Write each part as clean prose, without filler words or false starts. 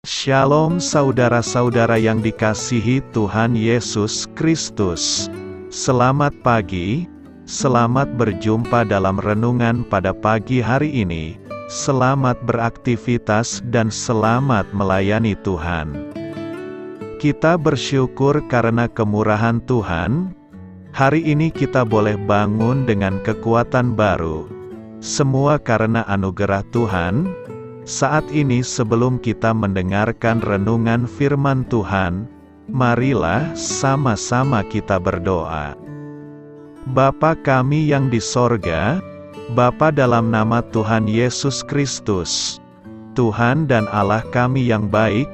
Shalom saudara-saudara yang dikasihi Tuhan Yesus Kristus. Selamat pagi, selamat berjumpa dalam renungan pada pagi hari ini. Selamat beraktivitas dan selamat melayani Tuhan. Kita bersyukur karena kemurahan Tuhan. Hari ini kita boleh bangun dengan kekuatan baru. Semua karena anugerah Tuhan. Saat ini sebelum kita mendengarkan renungan firman Tuhan, marilah sama-sama kita berdoa. Bapa kami yang di sorga, Bapa dalam nama Tuhan Yesus Kristus, Tuhan dan Allah kami yang baik,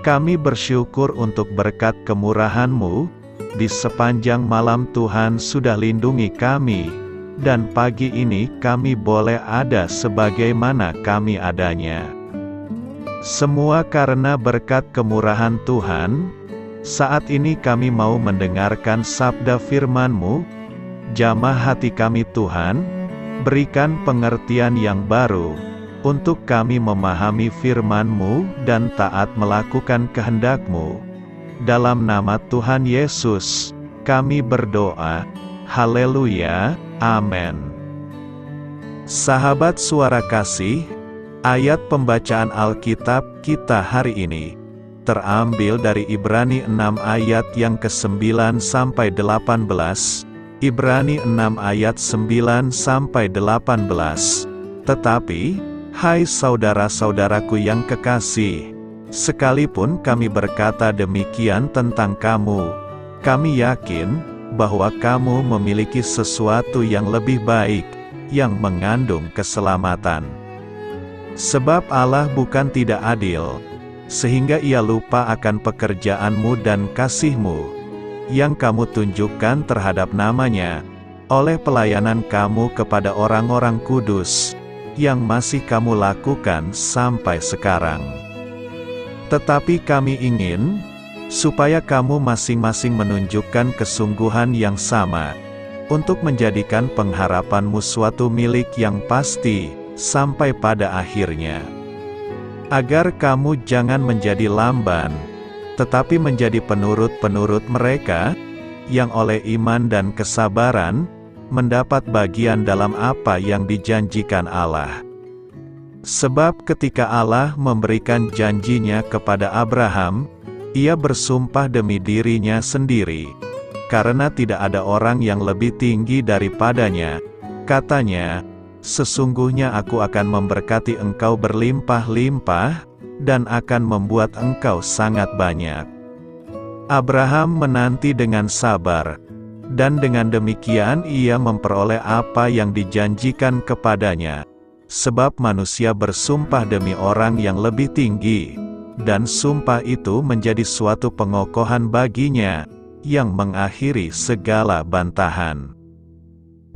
kami bersyukur untuk berkat kemurahan-Mu, di sepanjang malam Tuhan sudah lindungi kami. Dan pagi ini kami boleh ada sebagaimana kami adanya. Semua karena berkat kemurahan Tuhan. Saat ini kami mau mendengarkan sabda firman-Mu. Jamah hati kami Tuhan, berikan pengertian yang baru, untuk kami memahami firman-Mu dan taat melakukan kehendak-Mu. Dalam nama Tuhan Yesus, kami berdoa. Haleluya. Amin. Sahabat suara kasih, ayat pembacaan Alkitab kita hari ini terambil dari Ibrani 6 ayat yang ke-9 sampai 18. Ibrani 6 ayat 9 sampai 18. Tetapi, hai saudara-saudaraku yang kekasih, sekalipun kami berkata demikian tentang kamu, kami yakin bahwa kamu memiliki sesuatu yang lebih baik, yang mengandung keselamatan. Sebab Allah bukan tidak adil, sehingga Ia lupa akan pekerjaan-Mu dan kasih-Mu, yang kamu tunjukkan terhadap nama-Nya, oleh pelayanan kamu kepada orang-orang kudus, yang masih kamu lakukan sampai sekarang. Tetapi kami ingin supaya kamu masing-masing menunjukkan kesungguhan yang sama, untuk menjadikan pengharapanmu suatu milik yang pasti, sampai pada akhirnya. Agar kamu jangan menjadi lamban, tetapi menjadi penurut-penurut mereka, yang oleh iman dan kesabaran, mendapat bagian dalam apa yang dijanjikan Allah. Sebab ketika Allah memberikan janjinya kepada Abraham, Ia bersumpah demi dirinya sendiri, karena tidak ada orang yang lebih tinggi daripadanya. Katanya, sesungguhnya aku akan memberkati engkau berlimpah-limpah, dan akan membuat engkau sangat banyak. Abraham menanti dengan sabar, dan dengan demikian ia memperoleh apa yang dijanjikan kepadanya. Sebab manusia bersumpah demi orang yang lebih tinggi, dan sumpah itu menjadi suatu pengokohan baginya, yang mengakhiri segala bantahan.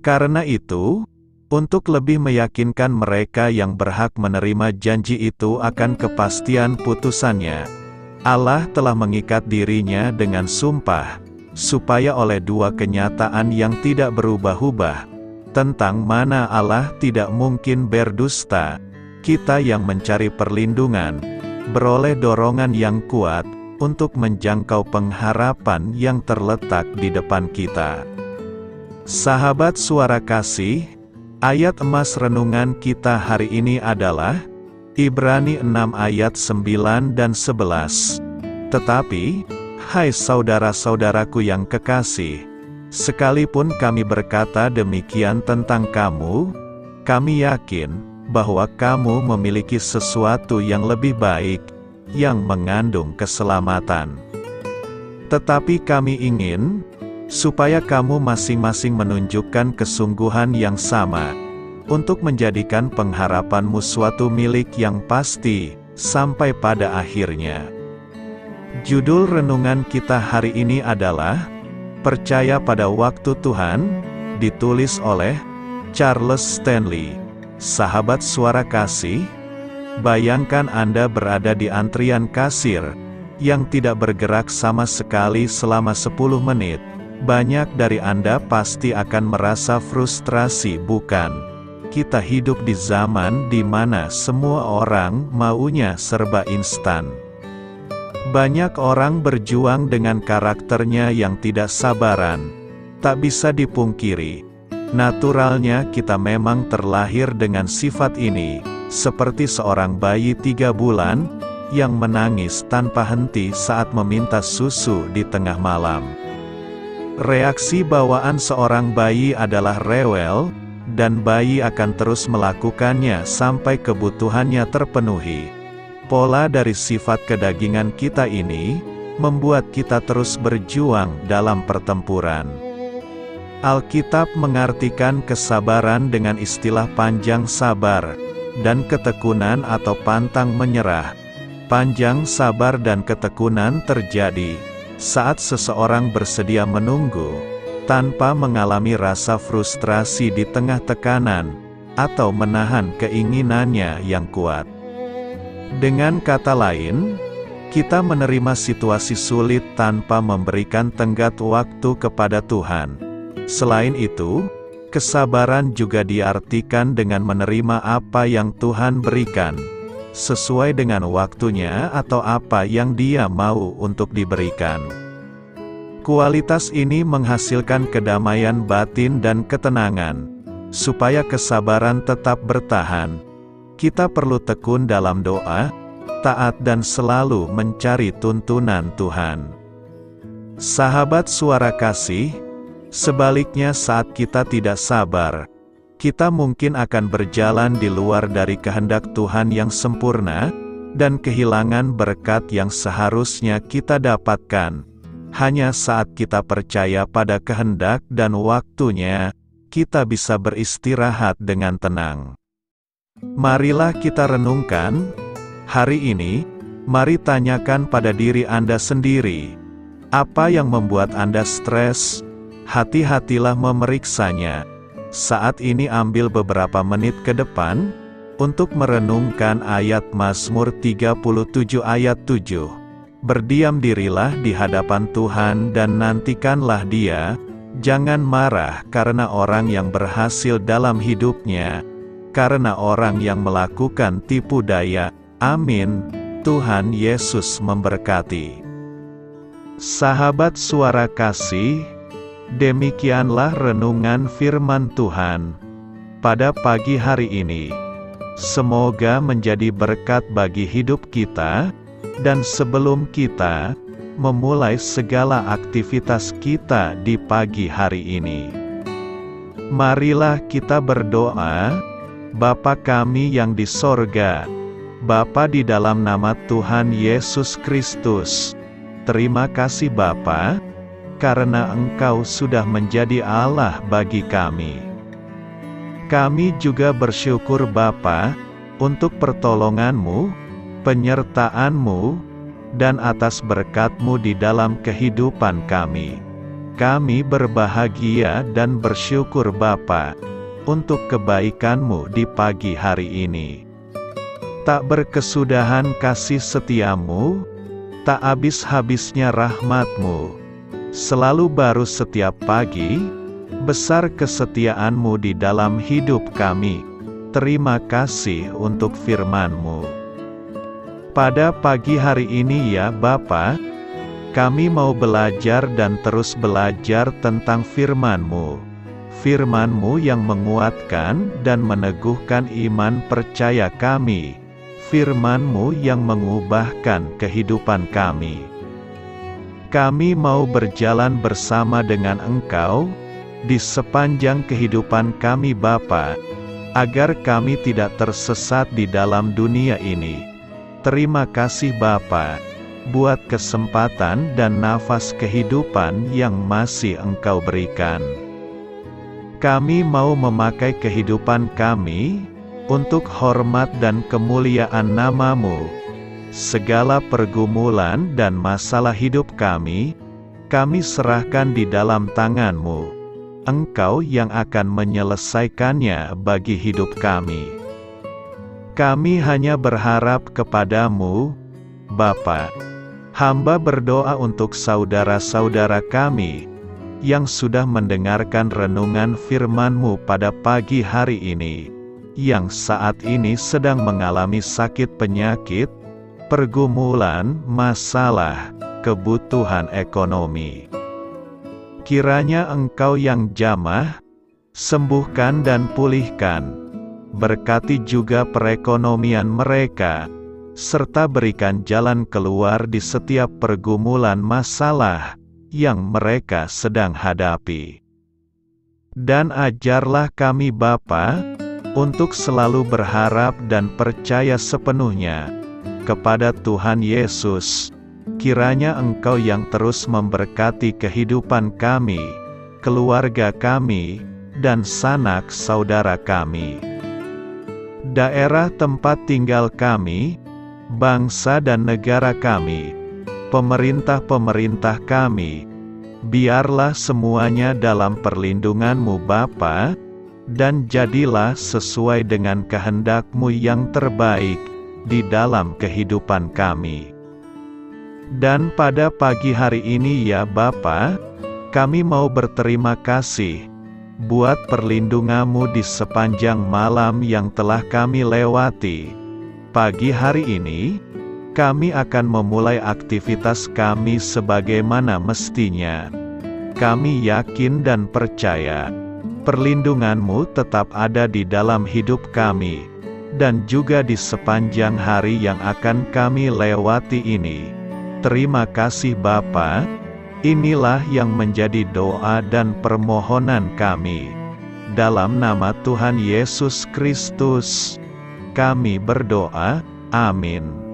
Karena itu, untuk lebih meyakinkan mereka yang berhak menerima janji itu akan kepastian putusannya, Allah telah mengikat dirinya dengan sumpah, supaya oleh dua kenyataan yang tidak berubah-ubah, tentang mana Allah tidak mungkin berdusta, kita yang mencari perlindungan, beroleh dorongan yang kuat, untuk menjangkau pengharapan yang terletak di depan kita. Sahabat suara kasih, ayat emas renungan kita hari ini adalah Ibrani 6 ayat 9 dan 11. Tetapi, hai saudara-saudaraku yang kekasih, sekalipun kami berkata demikian tentang kamu, kami yakin bahwa kamu memiliki sesuatu yang lebih baik, yang mengandung keselamatan. Tetapi kami ingin supaya kamu masing-masing menunjukkan kesungguhan yang sama, untuk menjadikan pengharapanmu suatu milik yang pasti, sampai pada akhirnya. Judul renungan kita hari ini adalah Percaya pada Waktu Tuhan, ditulis oleh Charles Stanley. Sahabat suara kasih, bayangkan Anda berada di antrian kasir, yang tidak bergerak sama sekali selama 10 menit. Banyak dari Anda pasti akan merasa frustrasi, bukan? Kita hidup di zaman di mana semua orang maunya serba instan. Banyak orang berjuang dengan karakternya yang tidak sabaran. Tak bisa dipungkiri, naturalnya kita memang terlahir dengan sifat ini, seperti seorang bayi 3 bulan, yang menangis tanpa henti saat meminta susu di tengah malam. Reaksi bawaan seorang bayi adalah rewel, dan bayi akan terus melakukannya sampai kebutuhannya terpenuhi. Pola dari sifat kedagingan kita ini, membuat kita terus berjuang dalam pertempuran. Alkitab mengartikan kesabaran dengan istilah panjang sabar, dan ketekunan atau pantang menyerah. Panjang sabar dan ketekunan terjadi saat seseorang bersedia menunggu, tanpa mengalami rasa frustrasi di tengah tekanan, atau menahan keinginannya yang kuat. Dengan kata lain, kita menerima situasi sulit tanpa memberikan tenggat waktu kepada Tuhan. Selain itu, kesabaran juga diartikan dengan menerima apa yang Tuhan berikan, sesuai dengan waktunya atau apa yang Dia mau untuk diberikan. Kualitas ini menghasilkan kedamaian batin dan ketenangan. Supaya kesabaran tetap bertahan, kita perlu tekun dalam doa, taat dan selalu mencari tuntunan Tuhan. Sahabat Suara Kasih, sebaliknya saat kita tidak sabar, kita mungkin akan berjalan di luar dari kehendak Tuhan yang sempurna, dan kehilangan berkat yang seharusnya kita dapatkan. Hanya saat kita percaya pada kehendak dan waktunya, kita bisa beristirahat dengan tenang. Marilah kita renungkan, hari ini, mari tanyakan pada diri Anda sendiri, apa yang membuat Anda stres? Hati-hatilah memeriksanya. Saat ini ambil beberapa menit ke depan, untuk merenungkan ayat Mazmur 37 ayat 7. Berdiam dirilah di hadapan Tuhan dan nantikanlah Dia, jangan marah karena orang yang berhasil dalam hidupnya, karena orang yang melakukan tipu daya. Amin. Tuhan Yesus memberkati. Sahabat Suara Kasih, demikianlah renungan firman Tuhan pada pagi hari ini. Semoga menjadi berkat bagi hidup kita, dan sebelum kita memulai segala aktivitas kita di pagi hari ini, marilah kita berdoa. Bapa kami yang di sorga, Bapa di dalam nama Tuhan Yesus Kristus, terima kasih Bapa, karena Engkau sudah menjadi Allah bagi kami. Kami juga bersyukur Bapa, untuk pertolongan-Mu, penyertaan-Mu, dan atas berkat-Mu di dalam kehidupan kami. Kami berbahagia dan bersyukur Bapa, untuk kebaikan-Mu di pagi hari ini. Tak berkesudahan kasih setia-Mu, tak habis-habisnya rahmat-Mu. Selalu baru setiap pagi, besar kesetiaan-Mu di dalam hidup kami. Terima kasih untuk firman-Mu. Pada pagi hari ini ya Bapa, kami mau belajar dan terus belajar tentang firman-Mu. Firman-Mu yang menguatkan dan meneguhkan iman percaya kami. Firman-Mu yang mengubahkan kehidupan kami. Kami mau berjalan bersama dengan Engkau, di sepanjang kehidupan kami Bapa, agar kami tidak tersesat di dalam dunia ini. Terima kasih Bapa, buat kesempatan dan nafas kehidupan yang masih Engkau berikan. Kami mau memakai kehidupan kami, untuk hormat dan kemuliaan nama-Mu. Segala pergumulan dan masalah hidup kami serahkan di dalam tangan-Mu. Engkau yang akan menyelesaikannya bagi hidup kami. Kami hanya berharap kepada-Mu, Bapa. Hamba berdoa untuk saudara-saudara kami, yang sudah mendengarkan renungan firman-Mu pada pagi hari ini, yang saat ini sedang mengalami sakit penyakit, pergumulan, masalah, kebutuhan ekonomi. Kiranya Engkau yang jamah, sembuhkan dan pulihkan. Berkati juga perekonomian mereka, serta berikan jalan keluar di setiap pergumulan masalah yang mereka sedang hadapi. Dan ajarlah kami Bapa, untuk selalu berharap dan percaya sepenuhnya kepada Tuhan Yesus. Kiranya Engkau yang terus memberkati kehidupan kami, keluarga kami, dan sanak saudara kami, daerah tempat tinggal kami, bangsa dan negara kami, pemerintah-pemerintah kami. Biarlah semuanya dalam perlindungan-Mu Bapa, dan jadilah sesuai dengan kehendak-Mu yang terbaik di dalam kehidupan kami. Dan pada pagi hari ini ya Bapa, kami mau berterima kasih buat perlindungan-Mu di sepanjang malam yang telah kami lewati. Pagi hari ini, kami akan memulai aktivitas kami sebagaimana mestinya. Kami yakin dan percaya, perlindungan-Mu tetap ada di dalam hidup kami, dan juga di sepanjang hari yang akan kami lewati ini. Terima kasih Bapa. Inilah yang menjadi doa dan permohonan kami. Dalam nama Tuhan Yesus Kristus, kami berdoa. Amin.